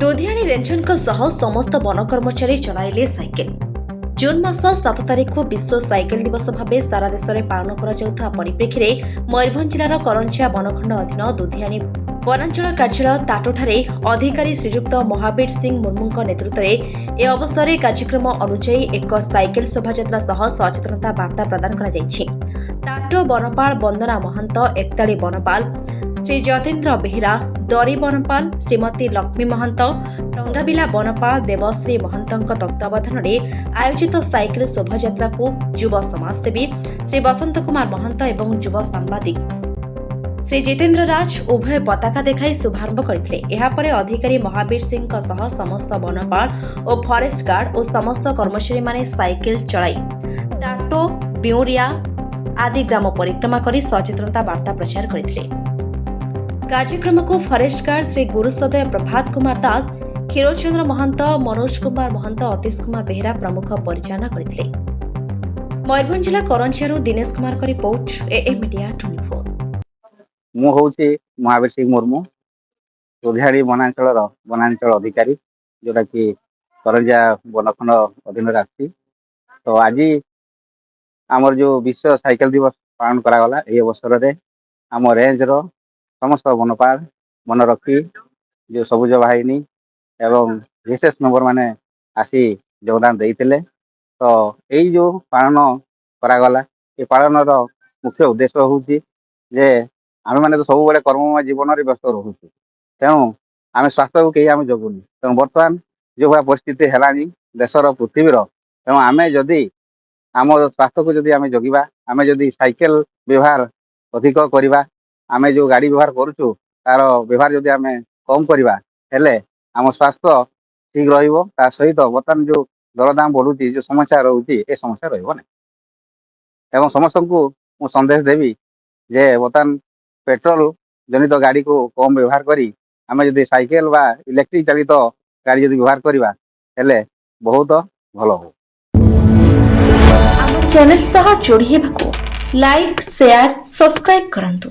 दुधियाणी रेंजरଙ୍କ सह समस्त वन कर्मचारी चलाइले साइकेल। जून मास 7 तारिख को विश्व साइकेल दिवस भाव सारा देश में पालन कर परिप्रेक्षी मयूरभंज जिलार करंजिया वनखंड अधीन दुधियाणी वनांचल कार्यालय ताटोठारे अधिकारी श्रीयुक्त महावीर सिंह मुर्मू नेतृत्व में ए अवसर में कार्यक्रम अनुଯାयी एक साइकेल शोभायात्रा सह सचेतनता वार्ता प्रदान कर ताटो वनपाल वंदना महंत एकताली वनपाल श्री जतेन्द्र बेहेरा दरी वनपाल श्रीमती लक्ष्मी महंत टंगाबिला वनपाल देवश्री महंत तत्वावधान में आयोजित साइकेल शोभायात्रा को युव समाजसेवी श्री बसंत कुमार महंत एवं युव सांबादिक श्री जितेन्द्र राज उभय पताका देखाई शुभारंभ करते। अधिकारी महावीर सिंह सह समस्त वनपाल और फॉरेस्ट गार्ड और समस्त कर्मचारी माने साइकेल चलाई टाटो बिउरिया आदि ग्राम परिक्रमा कर सचेतनता वार्ता प्रचार करते। कार्यक्रम को फॉरेस्ट गार्ड श्री गुरुसदय प्रभात कुमार दास क्षीरचंद्र महंत मनोज कुमार महंत अतीश कुमार बेहेरा प्रमुख परिचालना करते। मयूरभंज जिला करंजिया दिनेश कुमार का रिपोर्ट एए मीडिया 24। मु हूँ महावीर सिंह मुर्मू दुधियाड़ी वनांचल अधिकारी जोटा कि करंजिया वनखंड अधीन आसी। तो आज आमर जो विश्व साइकेल दिवस पालन करागला ये अवसर में आम रेंज रो समस्त वनपाल वनरक्षी जो सबुज बाहिनी एवं विशेष मेंबर माने आसी योगदान देते। तो यही जो पालन करागला ये पालन मुख्य उद्देश्य हूँ जे आम मैंने तो सब कर्ममय जीवन में व्यस्त रोचे तेणु आम स्वास्थ्य को कहीं आम जगुनी। तेणु बर्तमान जो भाई परिस्थिति है देशर पृथ्वीर तेणु आम जदि आम स्वास्थ्य को जदि आम जगिबा आम जदि साइकेल व्यवहार अधिक करवा आम जो गाड़ी व्यवहार करुचु तार व्यवहार जदि आम कम करवा हेले आम स्वास्थ्य ठीक रा सहित बर्तमान जो दरदाम बढ़ुची जो समस्या रोचे ये समस्या रही एवं समस्त को मु संदेश देवी जे बर्तमान पेट्रोल जनित गाड़ी को कम व्यवहार करी आम जदि साइकेल बा इलेक्ट्रिक चालित गाड़ी जदि व्यवहार करवा हेले बहुत भल हो। चैनल सह जोड़ी हेबाकु लाइक शेयर सब्सक्राइब करंतु।